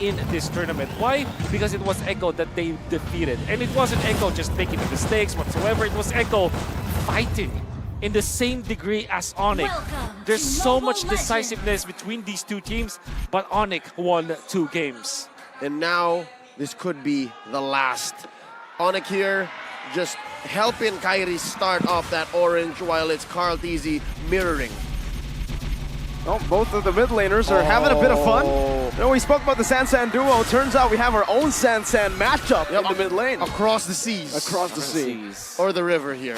in this tournament. Why? Because it was Echo that they defeated. And it wasn't Echo just making the mistakes whatsoever. It was Echo fighting in the same degree as ONIC. There's so much decisiveness between these two teams, but ONIC won 2 games. And now this could be the last. ONIC here just helping Kairi start off that orange while it's Carl TZ mirroring. Well, both of the mid laners are having a bit of fun. You know, we spoke about the Sansan duo. Turns out we have our own Sansan matchup in the mid lane. Across the seas. Across the seas. Or the river here.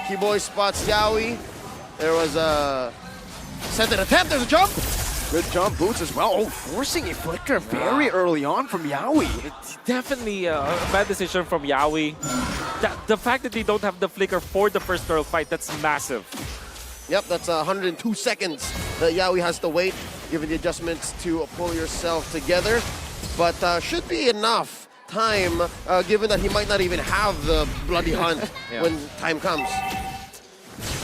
Keyboy spots Yawi. There was a sent an attempt, there's a jump. Good jump, Boots as well. Oh, forcing a flicker very early on from Yawi. It's definitely a bad decision from Yawi. The fact that they don't have the flicker for the first turtle fight, that's massive. Yep, that's 102 seconds that Yawi has to wait, given the adjustments to pull yourself together. But should be enough time, given that he might not even have the bloody hunt when time comes.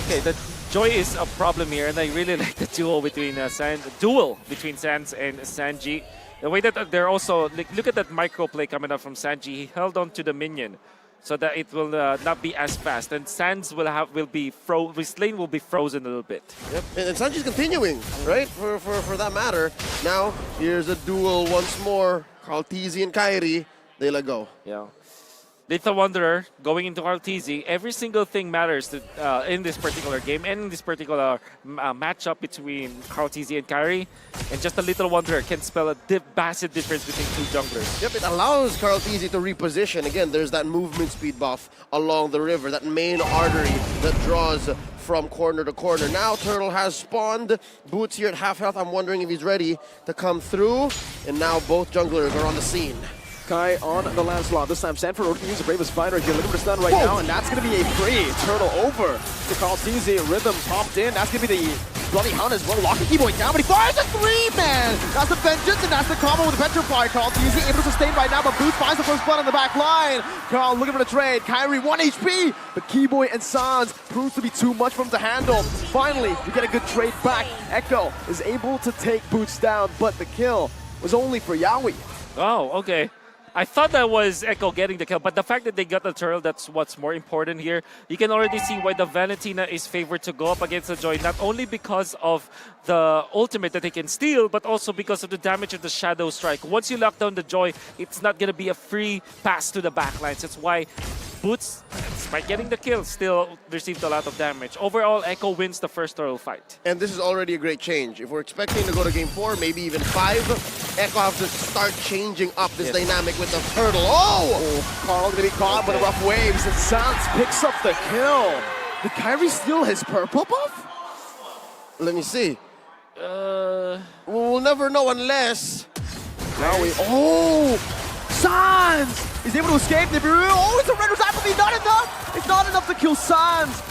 Okay, the Joy is a problem here, and I really like the duel between Sans and Sanji. The way that they're also, like, look at that micro play coming up from Sanji. He held on to the minion so that it will not be as fast, and Sans his lane will be frozen a little bit. Yep, and Sanji's continuing, right? For that matter. Now here's a duel once more. Carl TZ and Kairi, they let go. Yeah. Little Wanderer going into RTZ, every single thing matters in this particular game and in this particular matchup between Carl TZ and Kairi. And just a Little Wanderer can spell a massive difference between 2 junglers. Yep, it allows Carl TZ to reposition. Again, there's that movement speed buff along the river, that main artery that draws from corner to corner. Now Turtle has spawned. Boots here at half health. I'm wondering if he's ready to come through. And now both junglers are on the scene. Kai on the Lancelot. This time Sanford can use the bravest fighter here. Looking for stun right now, and that's going to be a free. Turtle over to Carl TZ. Rhythm popped in. That's going to be the Bloody Hunt as well. Locking Keyboy down, but he fires a 3-man. That's the vengeance, and that's the combo with the Petrify. Carl TZ able to sustain right now, but Boots finds the first blood on the back line. Carl looking for the trade. Kairi 1 HP, but Keyboy and Sans proves to be too much for him to handle. Finally, we get a good trade back. Echo is able to take Boots down, but the kill was only for Yawi. Oh, okay. I thought that was Echo getting the kill, but the fact that they got the turtle, that's what's more important here. You can already see why the Valentina is favored to go up against the Joy, not only because of the ultimate that they can steal, but also because of the damage of the Shadow Strike. Once you lock down the Joy, it's not going to be a free pass to the backlines. That's why Boots, despite getting the kill, still received a lot of damage. Overall, Echo wins the first turtle fight. And this is already a great change. If we're expecting to go to game 4, maybe even 5, Echo has to start changing up this dynamic with the turtle. Oh! Carl gonna be caught by the rough waves, and Sans picks up the kill. Did Kairi steal his purple buff? Let me see. We'll never know unless... Now we... Oh! Sans! He's able to escape. Oh, it's a red apathy. Not enough! It's not enough to kill Sans.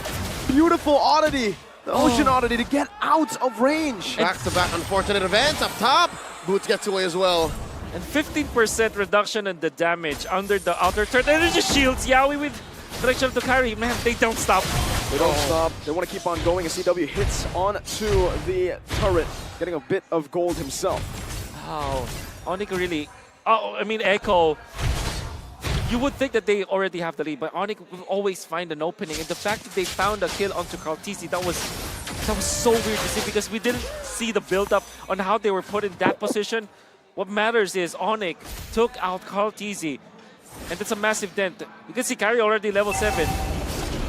Beautiful oddity. The ocean oddity to get out of range. Back-to-back unfortunate events up top. Boots gets away as well. And 15% reduction in the damage under the outer turret. And it just shields Yawi with connection to Kairi. Man, they don't stop. They don't stop. They want to keep on going. And CW hits onto the turret, getting a bit of gold himself. Oh, ONIC really... Oh, I mean, Echo, you would think that they already have the lead, but ONIC will always find an opening. And the fact that they found a kill onto Carl TZ, that was so weird to see, because we didn't see the build-up on how they were put in that position. What matters is ONIC took out Carl TZ, and that's a massive dent. You can see Kairi already level 7.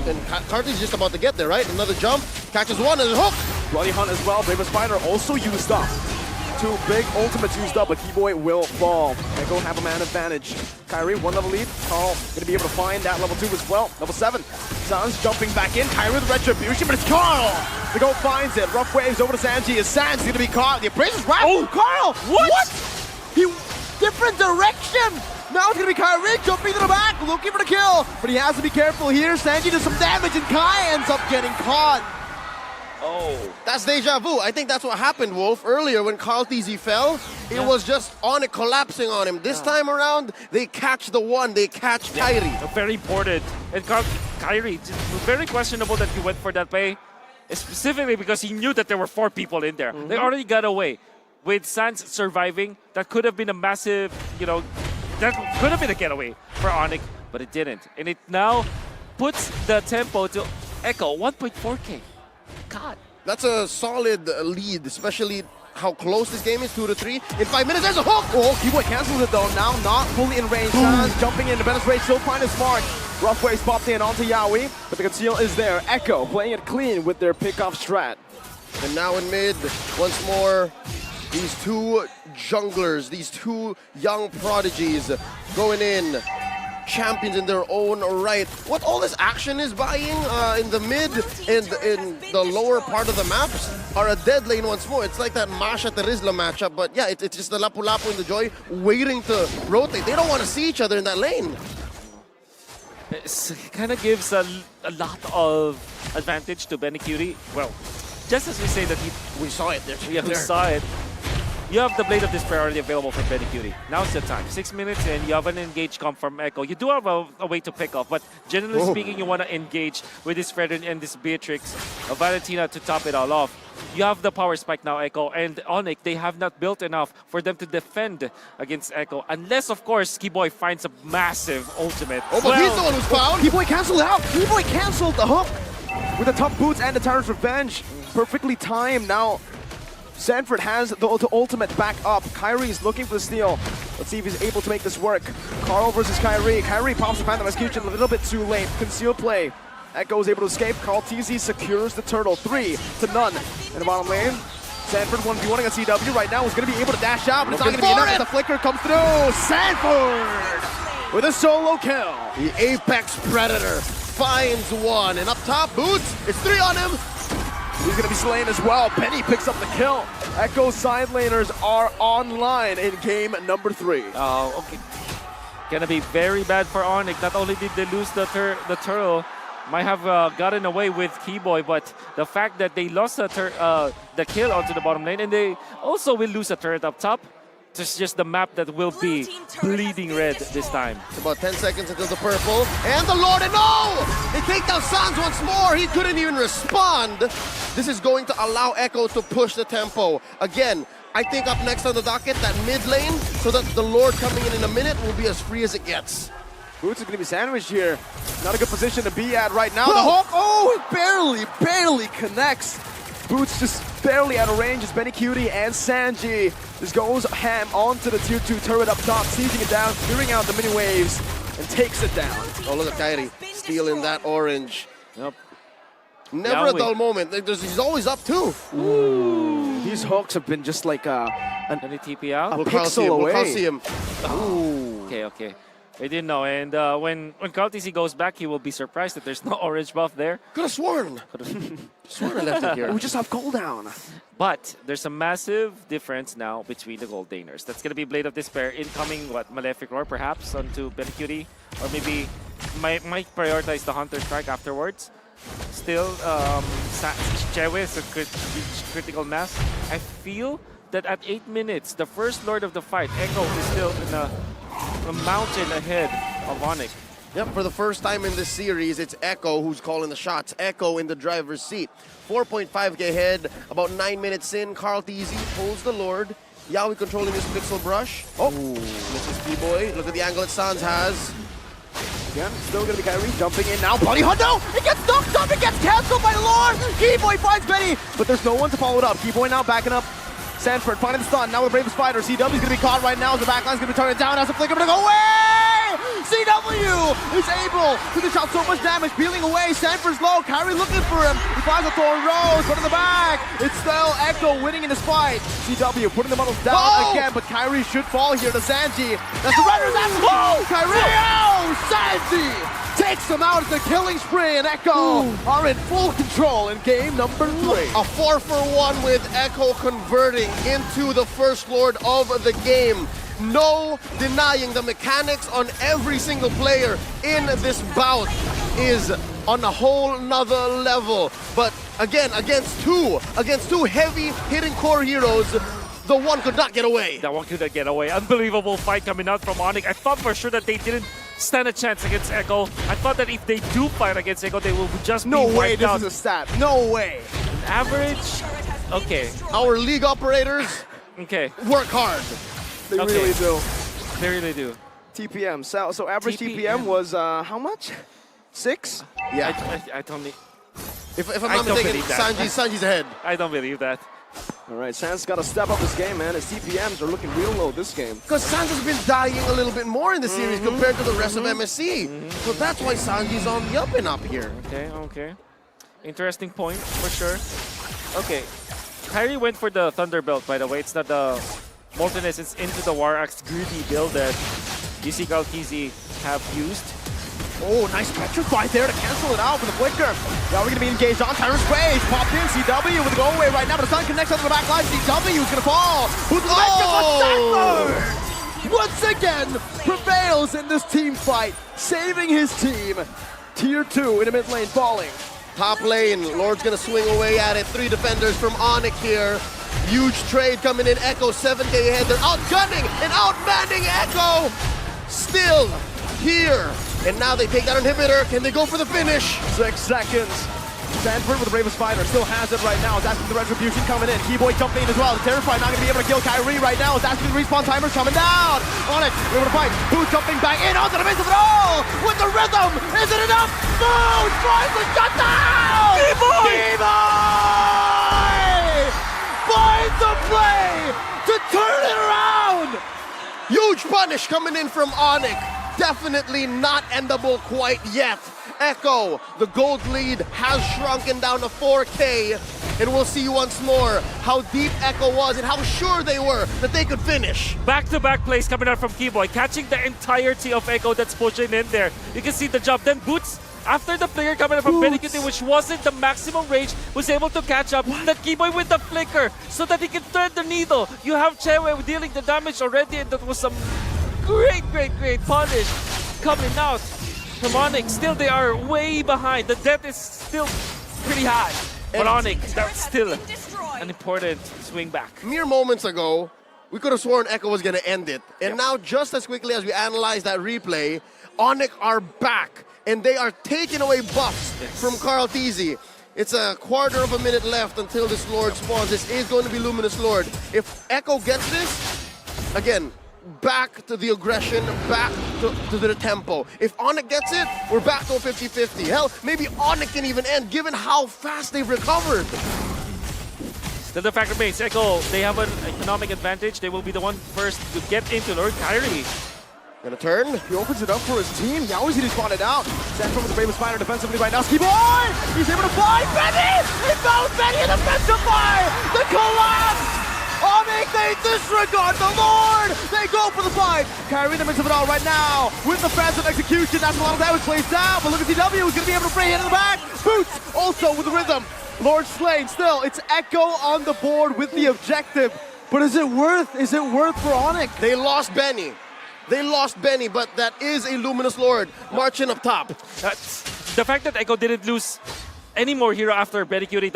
And Carl TZ is just about to get there, right? Another jump, catches one, and a hook! Bloody Hunt as well. Bravest Fighter also used up. 2 big ultimates used up, but Keyboy will fall. Echo have a man advantage. Kairi, 1 level lead. Carl gonna be able to find that level 2 as well. Level 7. Sans jumping back in. Kairi with Retribution, but it's Carl! The goal finds it. Rough waves over to Sanji. Is Sans gonna be caught? The Appraiser's right. Oh, Carl! What? He different direction! Now it's gonna be Kairi jumping to the back, looking for the kill, but he has to be careful here. Sanji does some damage, and Kai ends up getting caught. Oh, that's deja vu. I think that's what happened, Wolf. Earlier when Carl TZ fell, it was just ONIC collapsing on him. This time around, they catch the one, they catch Kairi. Very important. And Kairi, very questionable that he went for that play, specifically because he knew that there were 4 people in there. They already got away. with Sans surviving, that could have been a massive, that could have been a getaway for ONIC, but it didn't. And it now puts the tempo to Echo 1.4K. God. That's a solid lead, especially how close this game is, 2-3. In 5 minutes, there's a hook! Oh, Keyboy cancels it though. Now not fully in range. Sans jumping in. The Bennett's Rage still find his mark. Rough waves popped in onto Yaoi, but the conceal is there. Echo playing it clean with their pickoff strat. And now in mid, once more, these two junglers, these two young prodigies going in. Champions in their own right. What all this action is buying in the mid and in the lower part of the maps are a dead lane once more. It's like that Mash at the Rizla matchup, but yeah, it's just the Lapu Lapu and the Joy waiting to rotate. They don't want to see each other in that lane. It kind of gives a lot of advantage to Benny Cutie. Well, just as we say that We saw it there. we saw it. You have the Blade of Despair already available for Benny Cutie. Now's the time. 6 minutes and you have an engage comp from Echo. You do have a way to pick off, but generally speaking, you want to engage with this Fredrin and this Beatrix, Valentina to top it all off. You have the power spike now, Echo, and ONIC, they have not built enough for them to defend against Echo. Unless, of course, Keyboy finds a massive ultimate. Oh, but he's the one who's found! Keyboy canceled out! Keyboy canceled the hook! With the tough boots and the Tyrant's Revenge. Perfectly timed now. Sanford has the ultimate back up. Kyrie is looking for the steal. Let's see if he's able to make this work. Carl versus Kyrie. Kyrie pops the Phantom Execution a little bit too late. Conceal play. Echo is able to escape. Carl TZ secures the turtle. 3-0 in the bottom lane. Sanford 1v1 against CW right now is going to be able to dash out, but it's not going to be enough as the flicker comes through. Sanford with a solo kill. The Apex Predator finds one, and up top, Boots, it's 3 on him. He's going to be slain as well. Benny picks up the kill. Echo side laners are online in game number 3. Oh, okay. Gonna be very bad for ONIC. Not only did they lose the turtle, might have gotten away with Keyboy, but the fact that they lost the kill onto the bottom lane, and they also will lose a turret up top. It's just the map that will be bleeding red this time. It's about 10 seconds until the purple. And the Lord, and no! They take down Sans once more. He couldn't even respond. This is going to allow Echo to push the tempo. Again, I think up next on the docket, that mid lane, so that the Lord coming in a minute will be as free as it gets. Boots is going to be sandwiched here. Not a good position to be at right now. The hook, oh, it barely connects. Boots just barely out of range as Benny Cutie and Sanji just goes ham onto the tier 2 turret up top, seizing it down, clearing out the mini waves, and takes it down. Oh, look at Kyrie stealing that orange. Yep. Never a dull moment. He's always up too. Ooh. These hooks have been just like Any TP out? a pixel away. We'll see him. Okay. I didn't know. And when Carl TC goes back, he will be surprised that there's no orange buff there. Could have sworn. Sworn I left it here. We just have cooldown. But there's a massive difference now between the gold laners. That's going to be Blade of Despair incoming, Malefic Roar perhaps onto Benny Cutie. Or maybe might prioritize the Hunter Strike afterwards. Still, Chewe is a critical mass. I feel that at 8 minutes, the first Lord of the fight, Echo, is still in a mountain ahead of ONIC. Yep, for the first time in this series, it's Echo who's calling the shots. Echo in the driver's seat. 4.5k ahead, about 9 minutes in. Carl TZ pulls the Lord. Yaoi controlling his pixel brush. Oh, this is Keyboy. Look at the angle that Sans has. Yeah, still gonna be Kyrie jumping in now. Bloody Hundo! It gets knocked up! It gets cancelled by the Lord! Keyboy finds Benny! But there's no one to follow it up. Keyboy now backing up. Sanford finding the stun. Now the bravest fighter. CW is gonna be caught right now as the backline's gonna be turning down as the flicker, but go away! CW is able to dish out so much damage, peeling away. Sanford's low. Kyrie looking for him. He finds a Thorn Rose, but in the back, it's still Echo winning in this fight. CW putting the models down again, but Kyrie should fall here to Sanji. That's the runner. That's Kyrie! Oh, Sanji takes him out as the killing spree, and Echo are in full control in game number 3. A 4-for-1 with Echo converting into the first Lord of the game. No denying the mechanics on every single player in this bout is on a whole nother level. But again, against two heavy hitting core heroes, the one could not get away. That one couldn't get away. Unbelievable fight coming out from ONIC. I thought for sure that they didn't stand a chance against Echo. I thought that if they do fight against Echo, they will just be wiped out. This is a stat. No way. Average? Okay. Our league operators Okay, work hard. They Okay. really do. they really do. TPM. So average TPM. TPM was how much? 6? Yeah. I don't. If I'm I not don't mistaken, believe that. Sanji's ahead. I don't believe that. All right, Sans got to step up this game, man. His TPMs are looking real low this game. Because Sanji's been dying a little bit more in the series compared to the rest of MSC. So that's why Sanji's on the up and up here. Okay, okay. Interesting point for sure. Okay, Kyrie went for the Thunderbolt, by the way. It's not the Molteness, it's into the War Axe greedy build that DC Galtizi have used. Oh, nice Petrify there to cancel it out for the flicker. Now we're going to be engaged on Tyrant's Rage. Popped in, CW with the go away right now, but the sun connects onto the back line. CW is going to fall. Who's the once again prevails in this team fight, saving his team. Tier 2 in the mid lane falling. Top lane, Lord's gonna swing away at it. 3 defenders from ONIC here. Huge trade coming in. Echo 7K ahead. They're outgunning and outmanning Echo. Still here. And now they take that inhibitor. Can they go for the finish? 6 seconds. Sanford with the Bravest Fighter still has it right now. Is asking the Retribution coming in. Keyboy jumping in as well. The Terrified not going to be able to kill Kyrie right now. Is asking the respawn timers coming down. On it. We're going to fight. Boots jumping back in onto the base of it all. With the rhythm. Is it enough? Boots tries to shut down. Keyboy finds the play to turn it around. Huge punish coming in from ONIC. Definitely not endable quite yet. Echo, the gold lead has shrunken down to 4K. And we'll see once more how deep Echo was and how sure they were that they could finish. Back-to-back plays coming out from Keyboy, catching the entirety of Echo that's pushing in there. You can see the jump. Then Boots, after the flicker coming out from Benikiti, which wasn't the maximum range, was able to catch up. That Keyboy with the flicker so that he can thread the needle. You have Chewe dealing the damage already, and that was some great punish coming out from ONIC. Still, they are way behind. The debt is still pretty high. But ONIC, that's still an important swing back. Mere moments ago, we could have sworn Echo was going to end it. And now, just as quickly as we analyze that replay, ONIC are back. And they are taking away buffs from Carl Teasy. It's a quarter of a minute left until this Lord spawns. This is going to be Luminous Lord. If Echo gets this, again, back to the aggression, back to the tempo. If ONIC gets it, we're back to a 50-50. Hell, maybe ONIC can even end, given how fast they've recovered. Still the fact remains, Echo, they have an economic advantage. They will be the one first to get into Lord Kyrie. Gonna turn. He opens it up for his team. Yaoi's getting spotted out. Sanford with the Bravest Fighter defensively right now. Skiboy! He's able to fly! Benny! He found Benny in the Petrify! The collapse! ONIC, they disregard the Lord! They go for the fight! Kyrie in the midst of it all right now with the fans of execution. That's a lot of damage plays down, but look at CW who's going to be able to bring it in the back. Boots also with the rhythm. Lord slain. Still, it's Echo on the board with the objective. But is it worth for ONIC? They lost Benny. They lost Benny, but that is a Luminous Lord marching up top. The fact that Echo didn't lose any more hero after Benikiti,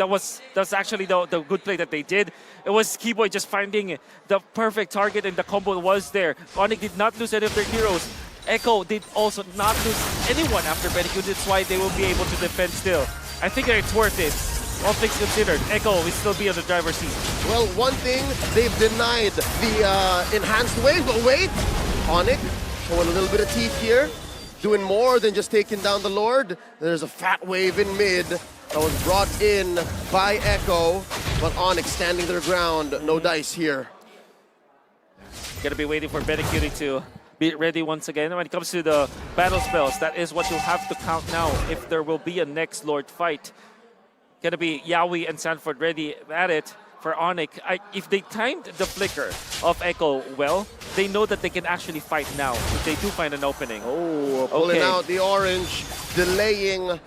that's actually the good play that they did. It was Keyboy just finding the perfect target, and the combo was there. ONIC did not lose any of their heroes. Echo did also not lose anyone after Benikiti. That's why they will be able to defend still. I think that it's worth it. All things considered, Echo will still be on the driver's seat. Well, one thing, they've denied the enhanced wave, but wait, ONIC showing a little bit of teeth here, doing more than just taking down the Lord. There's a fat wave in mid that was brought in by Echo, but ONIC standing their ground, no dice here. Gonna be waiting for Benikiti to be ready once again. When it comes to the battle spells, that is what you'll have to count now if there will be a next Lord fight. Gonna be Yaoi and Sanford ready at it for ONIC. If they timed the flicker of Echo well, they know that they can actually fight now if they do find an opening. Oh, pulling out the orange, delaying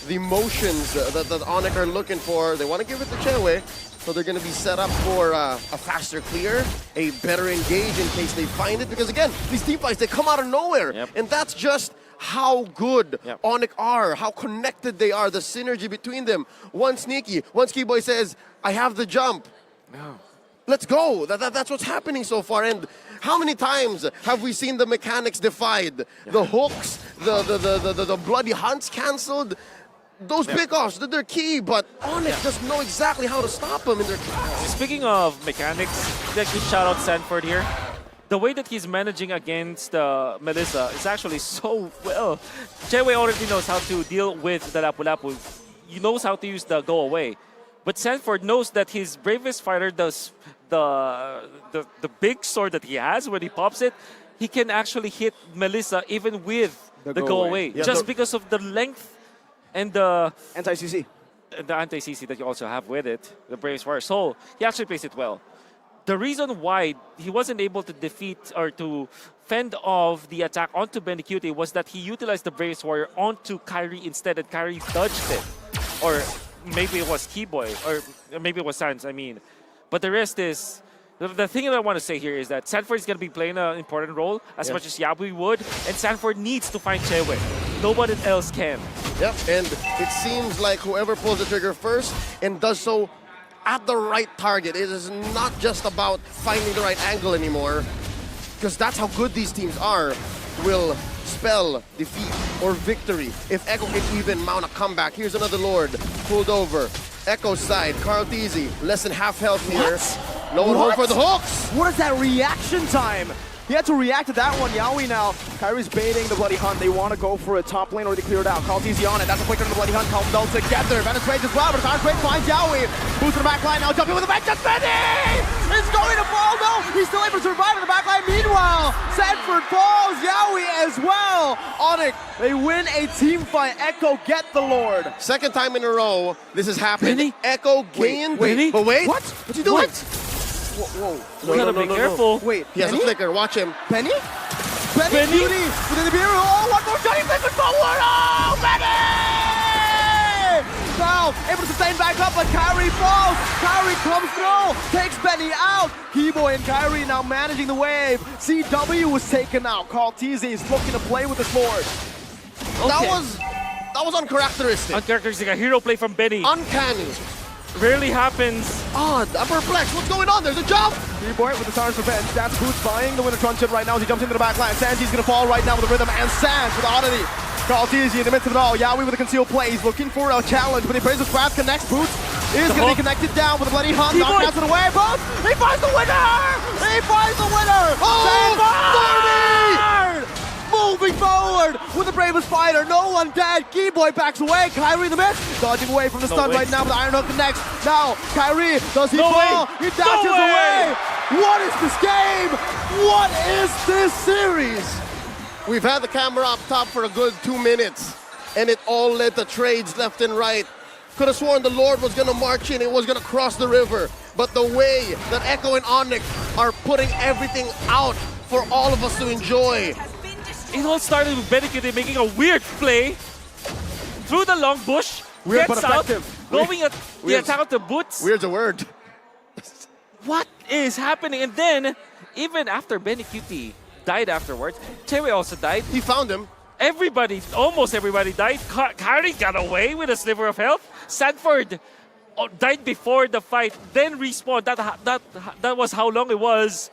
the motions that ONIC are looking for. They want to give it to Chewe, so they're going to be set up for a faster clear, a better engage in case they find it. Because again, these team fights, they come out of nowhere. And that's just how good ONIC are, how connected they are, the synergy between them. One sneaky, one Keyboy says, I have the jump. Let's go. That's what's happening so far. And how many times have we seen the mechanics defied? The hooks, the bloody hunts canceled. those pickoffs, they're key, but ONIC doesn't know exactly how to stop them in their tracks. Speaking of mechanics, like we shout out Sanford here. The way that he's managing against Melissa is actually so well. Chewe already knows how to deal with the Lapu-Lapu. He knows how to use the go away. But Sanford knows that his bravest fighter does the big sword that he has when he pops it. He can actually hit Melissa even with the go away. Yeah, just because of the length and the Anti-CC. anti-CC that you also have with it, the bravest fighter. So he actually plays it well. The reason why he wasn't able to defeat or to fend off the attack onto Benecute was that he utilized the Bravest Warrior onto Kyrie instead, and Kyrie dodged it. Or maybe it was Keyboy, or maybe it was Sans, I mean. But the rest is... The thing that I want to say here is that Sanford is going to be playing an important role as much as Yabui would, and Sanford needs to find Chewe. Nobody else can. Yep, and it seems like whoever pulls the trigger first and does so at the right target. It is not just about finding the right angle anymore, because that's how good these teams are, will spell defeat or victory if Echo can even mount a comeback. Here's another Lord pulled over. Echo's side, Carl Teasy, less than half health here. No one home for the hooks. What is that reaction time? He had to react to that one. Yaoi now. Kyrie's baiting the Bloody Hunt. They want to go for a top lane or they clear it out. Carl's easy on it. That's a quicker than the Bloody Hunt. Calm down together. Venice Rage as well, but Venice Rage finds Yaoi. Boots to the back line now. Jumping with the back. Just Benny! It's going to fall. No, he's still able to survive in the back line. Meanwhile, Sanford falls. Yaoi as well. ONIC, they win a team fight. Echo get the Lord. Second time in a row this has happened. Benny? Echo gained. Benny? But wait. What? What you doing? Whoa. You gotta be careful. Wait, He has a Benny? flicker. Watch him. Benny? Benny Beauty with the Nibiru. Oh, one more shot. He flips it forward. Oh, Benny! Now, able to sustain back up, but Kyrie falls. Kyrie comes through, takes Benny out. Keyboy and Kyrie now managing the wave. CW was taken out. Carl Teasy is looking to play with the sword. That was uncharacteristic. Uncharacteristic, a hero play from Benny. Uncanny. Rarely happens. Odd. I'm perplexed. What's going on? There's a jump. Keyboy with the Stars Revenge. That's Boots buying the winner truncheon right now as he jumps into the back line. Sanji's gonna fall right now with the rhythm, and Sans with the oddity. Carl Teasy in the midst of it all. Yaoi with a concealed play. He's looking for a challenge, but he plays his wrath connects. Boots is going to be connected down with a Bloody Hunt. Knocked out away. Boots! He finds the winner! He finds the winner! Oh, Sanford! Moving forward with the bravest fighter. No one dead. Keyboy backs away. Kyrie in the mid. Dodging away from the stun right now, but the Iron Hook connects. Now, Kyrie, does he fall? He dashes away. What is this game? What is this series? We've had the camera up top for a good 2 minutes, and it all led to trades left and right. Could have sworn the Lord was going to march in, it was going to cross the river. But the way that Echo and ONIC are putting everything out for all of us to enjoy. It all started with Benecute making a weird play through the long bush. Weird gets but out, effective. going at the attack of the Boots. Weird's a word. What is happening? And then, even after Benecute died afterwards, Chewe also died. He found him. Everybody, almost everybody died. Kyrie got away with a sliver of health. Sanford died before the fight, then respawned. That was how long it was.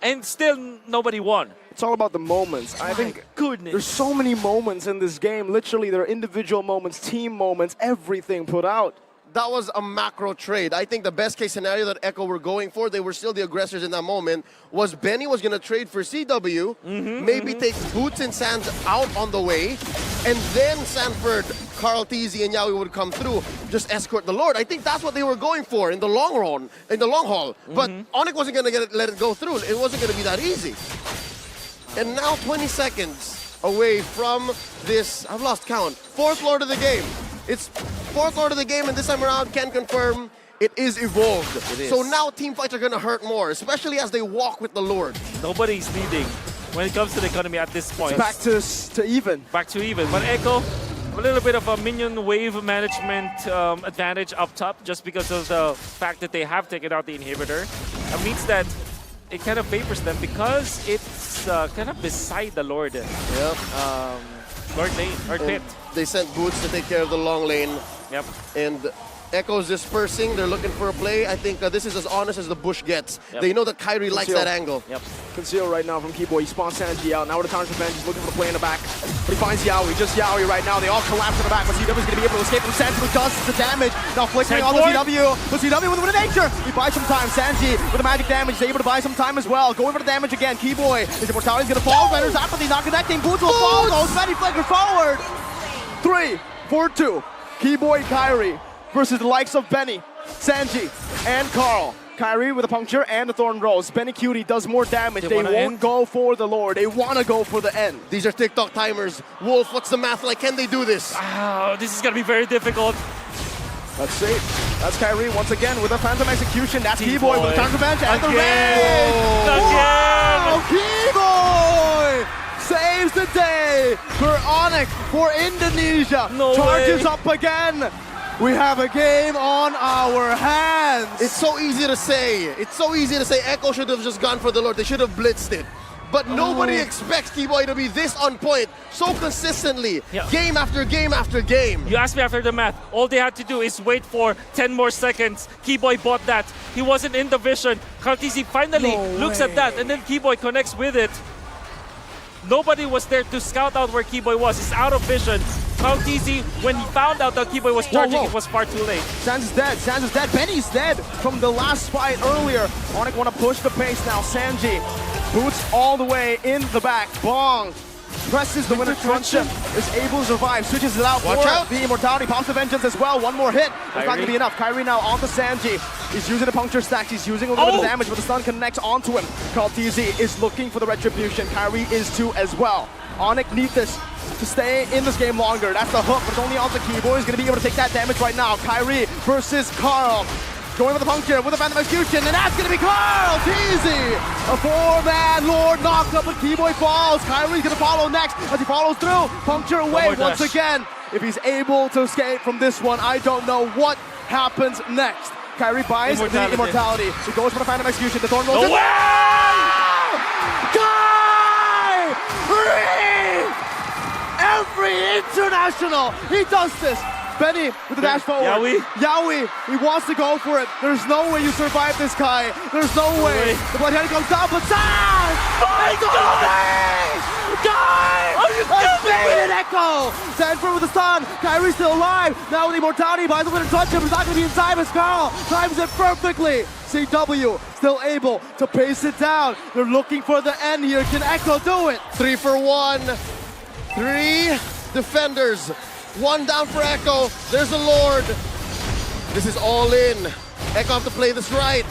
And still nobody won. It's all about the moments. I think goodness. There's so many moments in this game. Literally, there are individual moments, team moments, everything put out. That was a macro trade. I think the best case scenario that Echo were going for, they were still the aggressors in that moment, was Benny was going to trade for CW, maybe take Boots and Sands out on the way, and then Sanford, Carl Teasy, and Yaoi would come through, just escort the Lord. I think that's what they were going for in the long run, in the long haul. But ONIC wasn't going to let it go through. It wasn't going to be that easy. And now 20 seconds away from this, I've lost count, fourth Lord of the game. It's fourth Lord of the game, and this time around, can confirm it is evolved. It is. So now team fights are going to hurt more, especially as they walk with the Lord. Nobody's leading when it comes to the economy at this point. Back to even. Back to even. But Echo, a little bit of a minion wave management advantage up top just because of the fact that they have taken out the inhibitor. It means that it kind of favors them because it's kind of beside the Lord. Yep. Lord lane, or pit. They sent Boots to take care of the long lane. Yep. And Echo's dispersing. They're looking for a play. I think this is as honest as the bush gets. Yep. They know that Kyrie likes that angle. Yep. Conceal right now from Keyboy. He spawns Sanji out. Now with the counter revenge, he's looking for the play in the back. But he finds Yaoi, just Yaoi right now. They all collapse in the back, but CW is going to be able to escape from Sanji, who does the damage. Now flickering on the CW. But CW with a nature. He buys some time. Sanji with the magic damage. He's able to buy some time as well. Going for the damage again. Keyboy. His immortality is going to fall. Render's apathy not connecting. Boots will fall. Goes Betty flicker forward. 3, 4, 2. Keyboy Kyrie versus the likes of Benny, Sanji, and Carl. Kyrie with a puncture and the Thorn Rose. Benny Cutie does more damage. They won't go for the lore. They want to go for the end. These are TikTok timers. Wolf, what's the math like? Can they do this? Oh, this is going to be very difficult. Let's see. That's Kyrie once again with a Phantom Execution. That's Keyboy Keyboy. with the counter revenge and the Again. rage. Wow, Keyboy saves the day for ONIC, for Indonesia. No Charges way. up again. We have a game on our hands. It's so easy to say. It's so easy to say Echo should have just gone for the Lord. They should have blitzed it. But nobody expects Keyboy to be this on point so consistently, game after game after game. You asked me after the math. All they had to do is wait for 10 more seconds. Keyboy bought that. He wasn't in the vision. Kartizi finally looks at that, and then Keyboy connects with it. Nobody was there to scout out where Keyboy was. He's out of vision. Kartizi, when he found out that Keyboy was charging, it was far too late. Sans is dead. Sans is dead. Benny's dead from the last fight earlier. ONIC want to push the pace now. Sanji boots all the way in the back. Bong presses the winner truncheon. Is able to survive. Switches it out. Watch out. The immortality. Pops the vengeance as well. One more hit. It's not going to be enough. Kyrie now onto Sanji. He's using the puncture stacks. He's using a little bit of damage, but the stun connects onto him. Kartizi is looking for the retribution. Kyrie is too as well. ONIC need this to stay in this game longer. That's the hook, but it's only on the Keyboy. He's going to be able to take that damage right now. Kyrie versus Carl. Going with the puncture, with a Phantom Execution, and that's going to be Carl Teasy! A 4-man Lord knocked up, but Keyboy falls. Kyrie's going to follow next as he follows through. Puncture away once again. If he's able to escape from this one, I don't know what happens next. Kyrie buys the immortality. He goes for the Phantom Execution. The Thorn rolls in. Kyrie! Every international, he does this. Benny with the dash forward. Yaoi, he wants to go for it. There's no way you survive this, Kai. There's no way. The Bloodhead comes down, but San! It's Kai! Are you kidding me? Echo! Sanford with the stun. Kyrie's still alive. Now with the immortality, buys the winner touch him. He's not going to be inside as Carl. Times it perfectly. CW still able to pace it down. They're looking for the end here. Can Echo do it? 3 for 1. 3 defenders. 1 down for Echo. There's a Lord. This is all in. Echo have to play this right.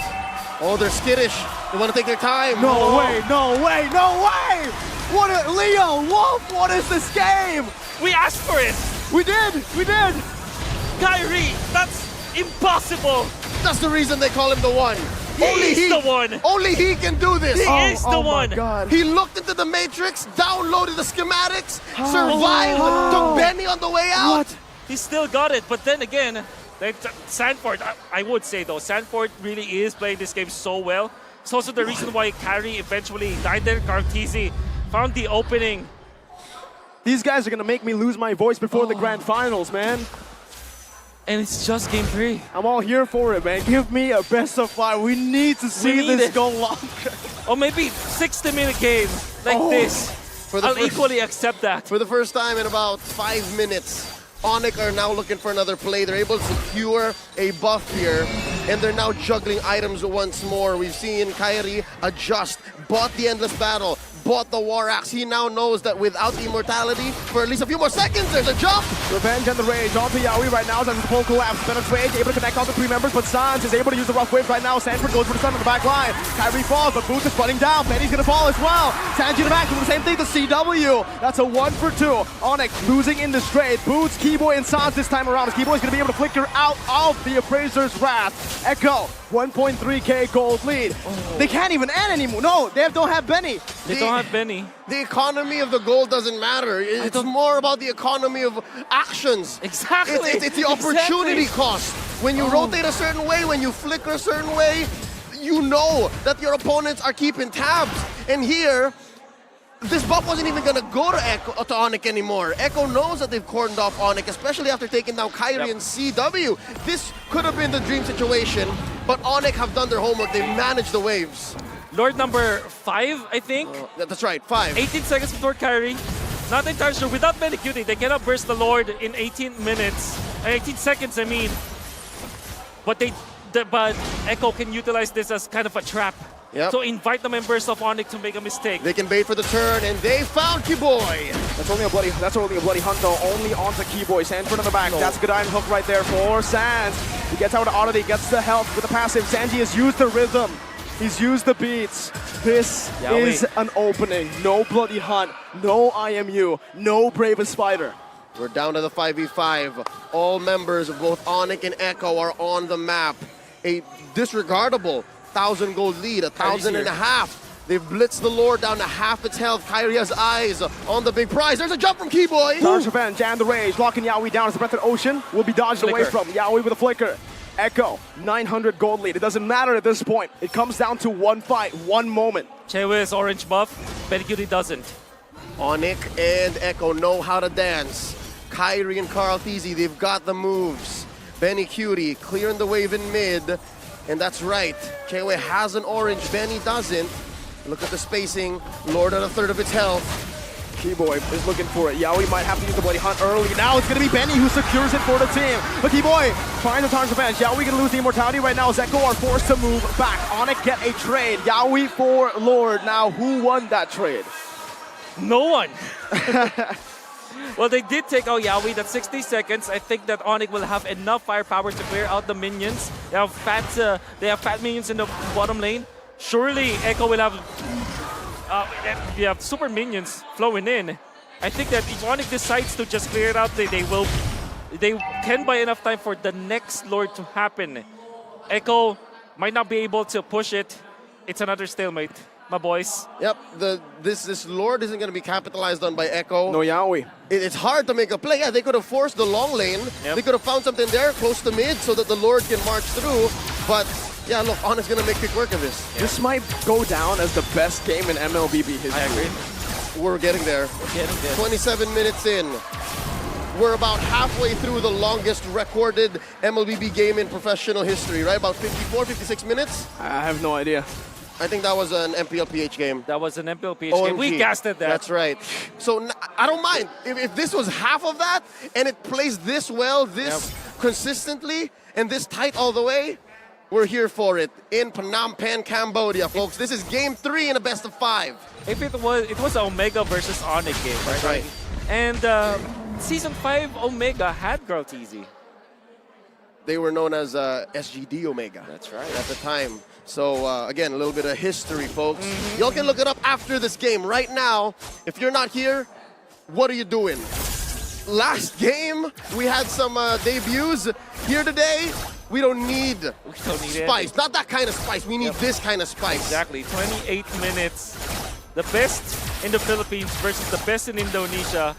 Oh, they're skittish. They want to take their time. No way, no way, no way! Leo, Wolf, what is this game? We asked for it. We did. Kyrie, that's impossible. That's the reason they call him the one. He's the one. Only he can do this. He is the one. My God. He looked into the matrix, downloaded the schematics, survived, took Benny on the way out. What? He still got it, but then again, Sanford, I would say though, Sanford really is playing this game so well. It's also the reason why Kyrie eventually died there. Kartizi found the opening. These guys are gonna make me lose my voice before the grand finals, man. And it's just game 3. I'm all here for it, man. Give me a best of 5. We need to see this go longer. Or maybe 60-minute game like this. I'll equally accept that. For the first time in about 5 minutes, ONIC are now looking for another play. They're able to secure a buff here, and they're now juggling items once more. We've seen Kyrie adjust, bought the Endless Battle, bought the War Axe. He now knows that without the immortality, for at least a few more seconds, there's a jump. Revenge and the Rage onto Yaoi right now as the pole collapse. Venom's Rage able to connect all the 3 members, but Sans is able to use the rough wave right now. Sanford goes for the stun on the back line. Kyrie falls, but Boots is running down. Benny's gonna fall as well. Sanji in the back doing the same thing to CW. That's a 1 for 2. ONIC losing in the straight. Boots, Keyboy, and Sans this time around. Keyboy's gonna be able to flicker out of the Appraiser's wrath. Echo, 1.3k gold lead. They can't even end anymore. No, they don't have Benny. They don't have Benny. The economy of the gold doesn't matter. It's more about the economy of actions. Exactly. It's the opportunity cost. When you rotate a certain way, when you flicker a certain way, you know that your opponents are keeping tabs. And here, this buff wasn't even gonna go to ONIC anymore. Echo knows that they've cordoned off ONIC, especially after taking down Kyrie and CW. This could have been the dream situation, but ONIC have done their homework. They've managed the waves. Lord number 5, I think. That's right, 5. 18 seconds before Kyrie. Not entirely sure. Without Medicuting, they cannot burst the Lord in 18 minutes. 18 seconds, I mean. But but Echo can utilize this as kind of a trap. Yep. To invite the members of ONIC to make a mistake. They can bait for the turn, and they found Keyboy. That's only a bloody hunt though. Only onto Keyboy. Sanford on the back. No. That's a good iron hook right there for Sands. He gets out of auto, he gets the health with the passive. Sanji has used the rhythm. He's used the beats. This is an opening. No bloody hunt. No IMU. No bravest fighter. We're down to the 5v5. All members of both ONIC and Echo are on the map. A disregardable 1,000 gold lead, 1,000 and a half. They've blitzed the Lord down to half its health. Kyrie has eyes on the big prize. There's a jump from Keyboy. Charge Revenge, Jam the Rage, locking Yaoi down as the Breath of Ocean will be dodged away from. Yaoi with a flicker. Echo, 900 gold lead. It doesn't matter at this point. It comes down to one fight, one moment. Chewi's orange buff, Medicuty doesn't. ONIC and Echo know how to dance. Kyrie and Carl Theezy, they've got the moves. Benny Cutie clearing the wave in mid. And that's right, Chewe has an orange, Benny doesn't. Look at the spacing, Lord at a third of its health. Keyboy is looking for it. Yaoi might have to use the bloody hunt early. Now it's going to be Benny who secures it for the team. But Keyboy finds the Tarn's Revenge. Yaoi going to lose the immortality right now. Echo are forced to move back. ONIC get a trade. Yaoi for Lord. Now who won that trade? No one. Well, they did take out Yaoi. That's 60 seconds. I think that ONIC will have enough firepower to clear out the minions. They have fat minions in the bottom lane. Surely Echo will have super minions flowing in. I think that if ONIC decides to just clear it out, they can buy enough time for the next Lord to happen. Echo might not be able to push it. It's another stalemate, my boys. Yep, this Lord isn't going to be capitalized on by Echo. No Yaoi. It's hard to make a play. Yeah, they could have forced the long lane. Yep. They could have found something there close to mid so that the Lord can march through. But yeah, look, ONIC's going to make quick work of this. Yeah. This might go down as the best game in MLBB history. I agree. We're getting there. 27 minutes in. We're about halfway through the longest recorded MLBB game in professional history, right? About 54, 56 minutes? I have no idea. I think that was an MPLPH game. That was an MPLPH game. We casted that. That's right. So I don't mind. If this was half of that and it plays this well, consistently, and this tight all the way, we're here for it in Phnom Penh, Cambodia, folks. This is game 3 in a best of 5. If it was Omega versus ONIC game, right? That's right. And Season 5 Omega had Girl Teasy. They were known as SGD Omega. That's right. At the time. So, again, a little bit of history, folks. Y'all can look it up after this game. Right now, if you're not here, what are you doing? Last game, we had some debuts. Here today, we don't need spice. It. Not that kind of spice. We need this kind of spice. Exactly. 28 minutes. The best in the Philippines versus the best in Indonesia.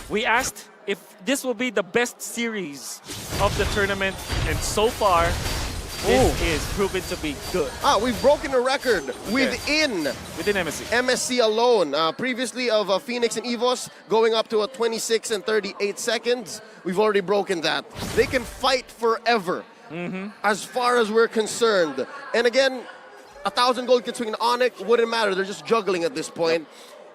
We asked if this will be the best series of the tournament, and so far, this is proven to be good. We've broken a record within MSC. MSC alone. Previously of Phoenix and EVOS going up to a 26 and 38 seconds. We've already broken that. They can fight forever as far as we're concerned. And again, 1,000 gold can swing an ONIC. Wouldn't matter. They're just juggling at this point.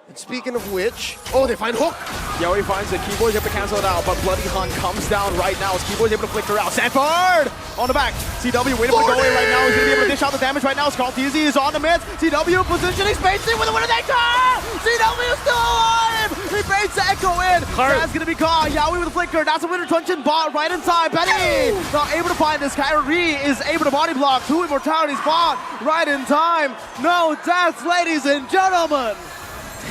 And speaking of which, they find Hook. Yaoi finds it. Keyboy's able to cancel it out, but Bloody Hunt comes down right now as Keyboy's able to flicker out. Sanford on the back. CW waiting for the go away right now. He's going to be able to dish out the damage right now. Carl Theezy is on the mid. CW positioning, spacing with a winner they call! CW still alive! He baits the Echo in. That's going to be caught. Yaoi with a flicker. That's a winner truncheon bot right in time. Benny not able to find this. Kyrie is able to body block. 2 immortalities bot right in time. No deaths, ladies and gentlemen.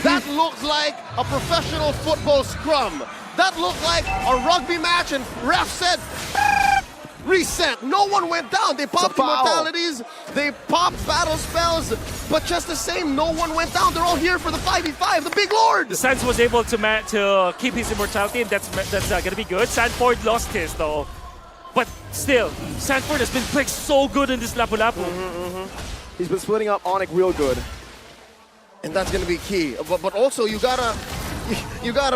That looked like a professional football scrum. That looked like a rugby match, and ref said, reset. No one went down. They popped immortalities, they popped battle spells, but just the same, no one went down. They're all here for the 5v5, the big Lord. Sans was able to keep his immortality, and that's going to be good. Sanford lost his, though. But still, Sanford has been playing so good in this Lapu-Lapu. He's been splitting up ONIC real good. And that's going to be key. But also, you gotta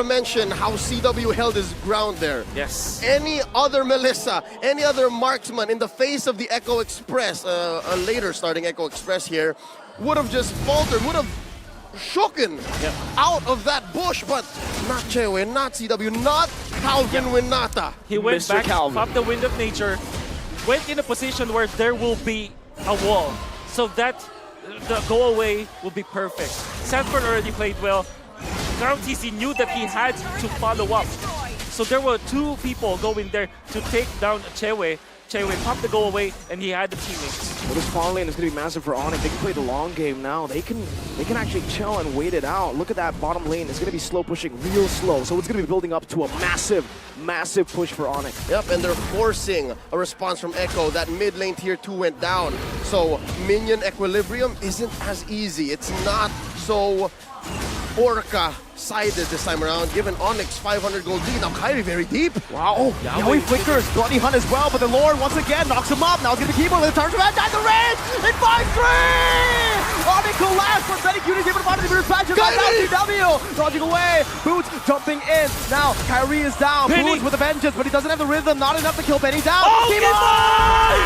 mention how CW held his ground there. Yes. Any other Melissa, any other marksman in the face of the Echo Express, a later starting Echo Express here, would have just faltered, would have shooken out of that bush, but not Chewe, not CW, not Calvin Winata. He went Mr. back Calvin. up the wind of nature, went in a position where there will be a wall, so that the go away will be perfect. Sanford already played well. Carl TC knew that he had to follow up. So there were two people going there to take down Chewe. Chewe popped the go away, and he had the teammates. Well, this far lane is going to be massive for ONIC. They can play the long game now. They can actually chill and wait it out. Look at that bottom lane. It's going to be slow pushing, real slow. So it's going to be building up to a massive, massive push for ONIC. Yep, and they're forcing a response from Echo. That mid lane tier 2 went down. So minion equilibrium isn't as easy. It's not so Orca-sided this time around, given Onyx 500 gold lead. Now Kyrie very deep. Wow. Oh, Yaoi flickers. Bloody Hunt as well, but the Lord once again knocks him up. Now it's going to be Keyboard with a turn to the range. It finds 3! Onyx collapse for Betty Cutie given bottom to patches. CW dodging away. Boots jumping in. Now Kyrie is down. Penny. Boots with a vengeance, but he doesn't have the rhythm. Not enough to kill Benny down. Oh, Keyboard!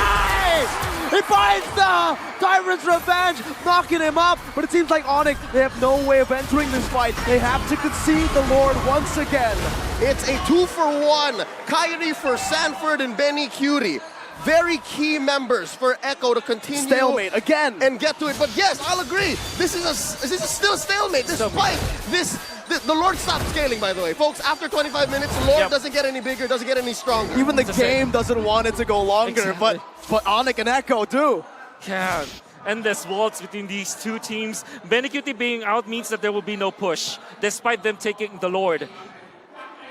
He finds the Tyrant's Revenge, knocking him up. But it seems like ONIC, they have no way of entering this fight. They have to concede the Lord once again. It's a 2-for-1. Kyrie for Sanford and Benny Cutie. Very key members for Echo to continue. Stalemate again. And get to it. But yes, I'll agree. This is still a stalemate. Despite this, the Lord stopped scaling, by the way. Folks, after 25 minutes, the Lord doesn't get any bigger, doesn't get any stronger. Even the game doesn't want it to go longer, Exactly. but ONIC and Echo do. Yeah, endless waltz between these two teams. Benecuti being out means that there will be no push, despite them taking the Lord.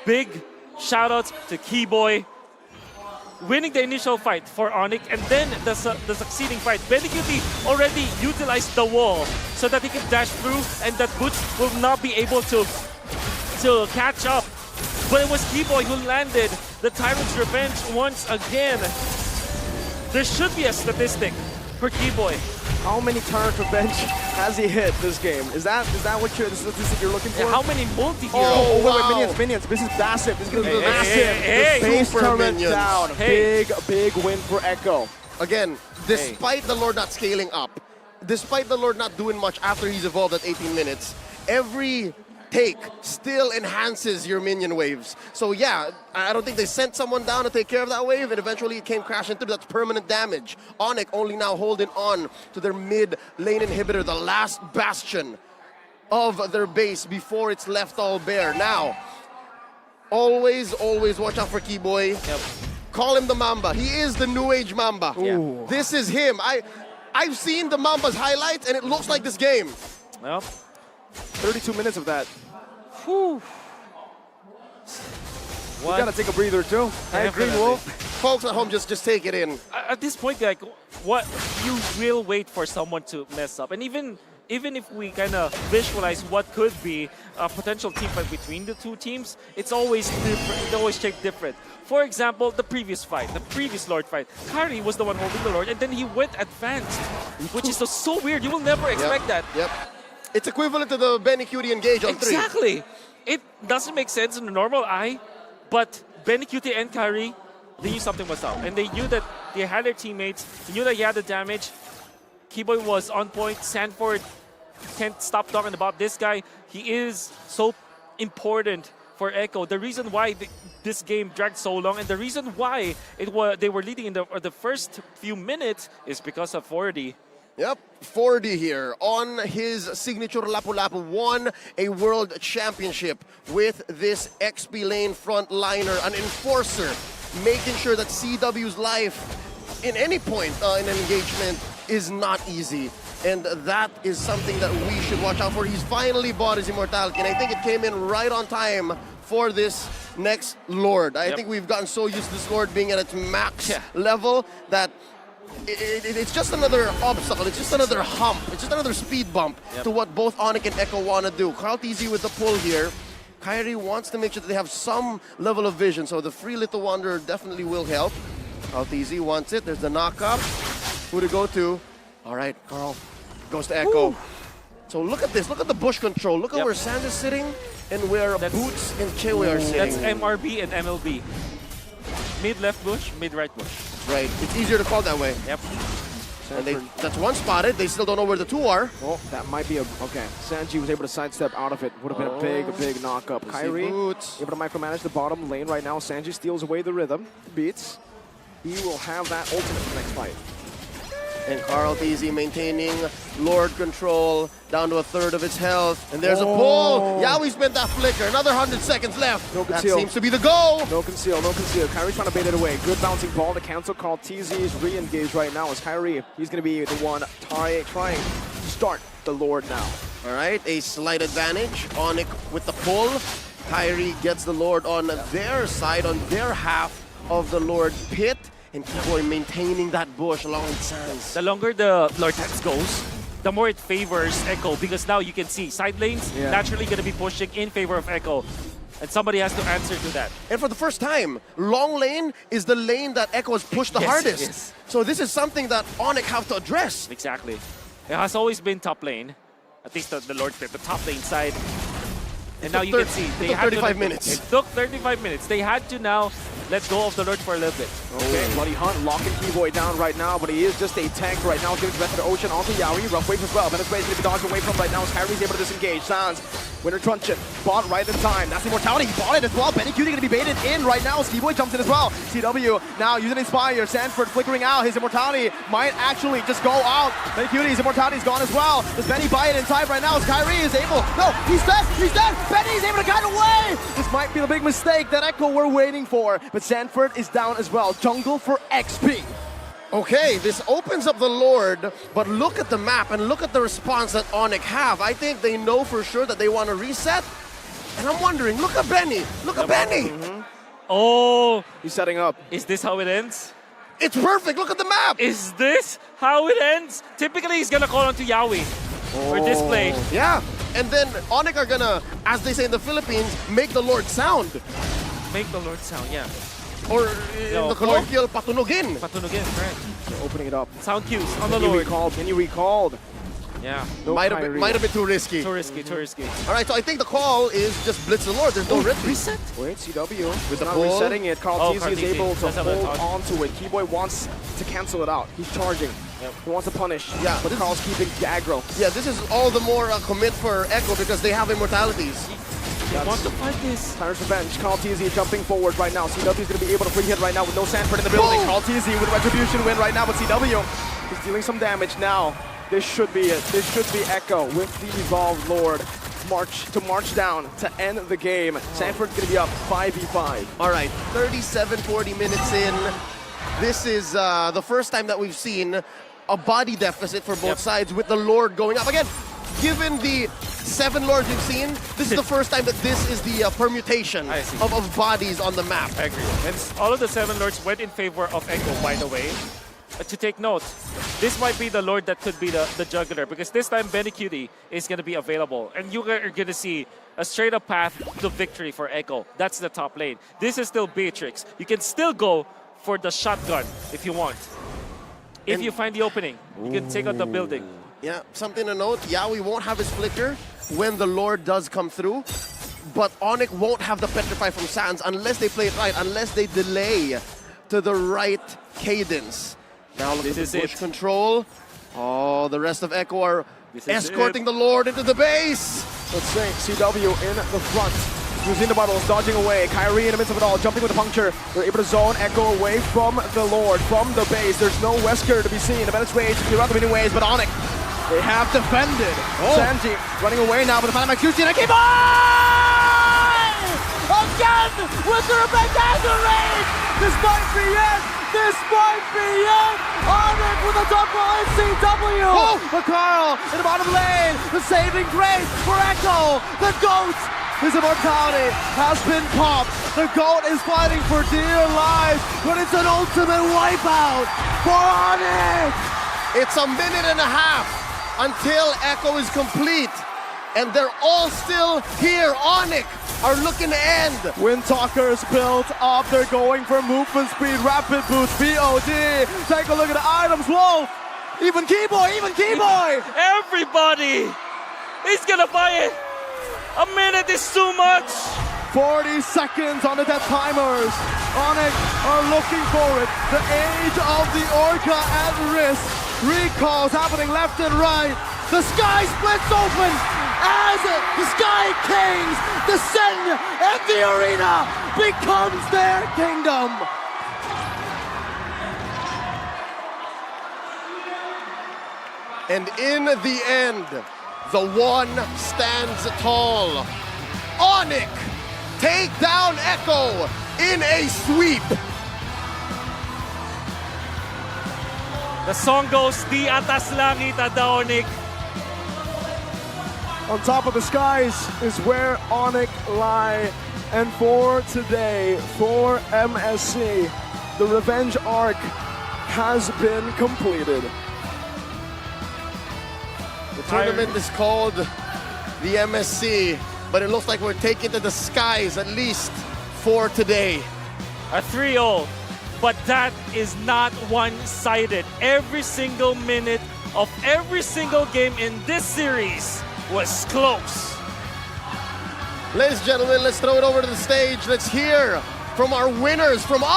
Big shoutouts to Keyboy, winning the initial fight for ONIC, and then the succeeding fight. Benecuti already utilized the wall so that he can dash through, and that Butch will not be able to catch up. But it was Keyboy who landed the Tyrant's Revenge once again. There should be a statistic for Keyboy. How many Tyrant Revenge has he hit this game? Is that what the statistic you're looking for? And how many multi-hero? Oh, wow. wait, minions. This is massive. This is going to be Hey, massive. hey, The base super turret minions. down. Hey. Big win for Echo. Again, despite the Lord not scaling up, despite the Lord not doing much after he's evolved at 18 minutes, every take still enhances your minion waves. So yeah, I don't think they sent someone down to take care of that wave, and eventually it came crashing through. That's permanent damage. ONIC only now holding on to their mid lane inhibitor, the last bastion of their base before it's left all bare. Now, always watch out for Keyboy. Yep. Call him the Mamba. He is the new age Mamba. Ooh. This is him. I've seen the Mamba's highlights, and it looks like this game. Well, 32 minutes of that. whew. You gotta take a breather too. I agree, Definitely. Wolf. Folks at home, just take it in. At this point, like, what you will wait for someone to mess up, and even if we kind of visualize what could be a potential team fight between the two teams, it's always different. It always shaped different. For example, the previous Lord fight, Kari was the one holding the Lord, and then he went advanced, which is so weird. You will never expect that. Yep. It's equivalent to the Benny Cutie engage on 3. Exactly. It doesn't make sense in the normal eye, but Benecuti and Kyrie, they knew something was up. And they knew that they had their teammates, they knew that he had the damage. Keyboy was on point. Sanford can't stop talking about this guy. He is so important for Echo. The reason why this game dragged so long, and the reason why they were leading in the first few minutes, is because of 4D. Yep, 4D here on his signature Lapu-Lapu won a world championship with this XP lane frontliner, an enforcer, making sure that CW's life in any point in an engagement is not easy. And that is something that we should watch out for. He's finally bought his immortality, and I think it came in right on time for this next Lord. I think we've gotten so used to this Lord being at its max level that it's just another obstacle, it's just another hump, it's just another speed bump to what both ONIC and Echo want to do. Carl TZ with the pull here. Kyrie wants to make sure that they have some level of vision, so the free Little Wanderer definitely will help. Carl TZ wants it, there's the knock-up. Who to go to? All right, Carl goes to Echo. So look at this. Look at the bush control. Look at where Sans is sitting and where Boots and Chewy are sitting. That's MRB and MLB. Mid left bush, mid right bush. Right. It's easier to call that way. Yep. And that's one spotted. They still don't know where the two are. Oh, that might be a... Okay. Sanji was able to sidestep out of it. Would have been a big knock-up. Kyrie Boots able to micromanage the bottom lane right now. Sanji steals away the rhythm. Beats. He will have that ultimate for the next fight. And Carl TZ maintaining Lord control down to a third of its health. And there's a pull. Yawi spent that flicker. Another 100 seconds left. No that conceal. seems to be the goal. No conceal, no conceal. Kyrie's trying to bait it away. Good bouncing ball to cancel. Carl TZ is re-engaged right now as Kyrie. He's going to be the one trying to start the Lord now. All right, a slight advantage. ONIC with the pull. Kyrie gets the Lord on their side, on their half of the Lord pit. And Keyboy maintaining that bush along with Sans. The longer the Lord Tax goes, the more it favors Echo because now you can see side lanes naturally going to be pushing in favor of Echo. And somebody has to answer to that. And for the first time, long lane is the lane that Echo has pushed the hardest. Yes. So this is something that ONIC have to address. Exactly. It has always been top lane, at least the Lord Pit, the top lane side. And now you can see they had 35 minutes. It took 35 minutes. They had to now let go of the Lord for a little bit. Okay, Bloody Hunt locking Keyboy down right now, but he is just a tank right now. Giving the rest of the ocean onto Yawi. Rough wave as well. Venezuela is going to be dodged away from right now as Kyrie's able to disengage. Sans, Winter Truncheon, bought right in time. That's Immortality. He bought it as well. Benny Cutie going to be baited in right now as Keyboy jumps in as well. CW now using Inspire. Sanford flickering out. His Immortality might actually just go out. Benny Cutie's Immortality's gone as well. Does Benny buy it in time right now as Kyrie is able? No, he's dead. He's dead. Benny's able to get away. This might be the big mistake that Echo were waiting for. But Sanford is down as well. Jungle for XP. Okay, this opens up the Lord, but look at the map and look at the response that ONIC have. I think they know for sure that they want to reset. And I'm wondering, look at Benny. Look at Benny. Oh, He's setting up. is this how it ends? It's perfect. Look at the map. Is this how it ends? Typically, he's gonna call onto Yawi for this play. Yeah. And then ONIC are gonna, as they say in the Philippines, make the Lord sound. Make the Lord sound, yeah. Or in the colloquial, patunugin. Patunugin, right. They're opening it up. Sound cues on the Can you Lord. recall? Can you recall? Yeah. No Might Kyrie. have been too risky. Too risky, too risky. All right, so I think the call is just blitz the Lord. There's no risk. Reset? Wait, CW with the not pull. resetting it. Carl Oh, TZ Carl is TZ. able to Does have a hold touch. on to it. Keyboy wants to cancel it out. He's charging. He wants to punish. Yeah, But this- Carl's keeping the aggro. Yeah, this is all the more commit for Echo because they have immortalities. They want to fight this. Tyrant's Revenge. Carl TZ jumping forward right now. CW is going to be able to free hit right now with no Sanford in the building. Boom. Carl TZ with Retribution win right now, but CW is dealing some damage now. This should be it. This should be Echo with the Evolved Lord. March down to end the game. Sanford's going to be up 5v5. All right, 37, 40 minutes in. This is the first time that we've seen a body deficit for both sides with the Lord going up. Again, given the 7 Lords we've seen, this is the first time that this is the permutation I see. of bodies on the map. I agree. And all of the 7 Lords went in favor of Echo, by the way. To take note, this might be the Lord that could be the juggler because this time Benny Cutie is going to be available. And you are going to see a straight up path to victory for Echo. That's the top lane. This is still Beatrix. You can still go for the shotgun if you want. If you find the opening, you can take out the building. Yeah, something to note, Yawi won't have his flicker when the Lord does come through, but ONIC won't have the Petrify from Sans unless they play it right, unless they delay to the right cadence. Now look at This the is bush it. control. Oh, the rest of Echo are This is escorting it. the Lord into the base. Let's say CW in the front. Using the bottles, dodging away. Kyrie in the midst of it all, jumping with a puncture. They're able to zone Echo away from the Lord, from the base. There's no Wesker to be seen. The Venice Rage, you're out the winning ways, but ONIC, they have defended. Sanji running away now, but the final Maxucci and a keep on! Again with the Revenge Rage! This might be it! This might be it! ONIC with a double NCW! Oh! But Carl in the bottom lane, the saving grace for Echo, the GOAT! His immortality has been popped. The GOAT is fighting for dear life, but it's an ultimate wipeout for ONIC! It's a minute and a half until Echo is complete, and they're all still here. ONIC are looking to end. Windtalker's built up. They're going for movement speed, rapid boost, BOD. Take a look at the items. Wolf, even Keyboy, even Keyboy. Everybody! He's gonna buy it. A minute is too much. 40 seconds on the death timers. ONIC are looking for it. The age of the Orca at risk. Recalls happening left and right. The sky splits open as the Sky Kings descend and the arena becomes their kingdom. And in the end, the one stands tall. ONIC take down Echo in a sweep. The song goes, Di atas langit ada ONIC. On top of the skies is where ONIC lie. And for today, for MSC, the revenge arc has been completed. The tournament is called the MSC, but it looks like we're taking to the skies at least for today. A 3-0, but that is not one-sided. Every single minute of every single game in this series was close. Ladies and gentlemen, let's throw it over to the stage. Let's hear from our winners from ONIC.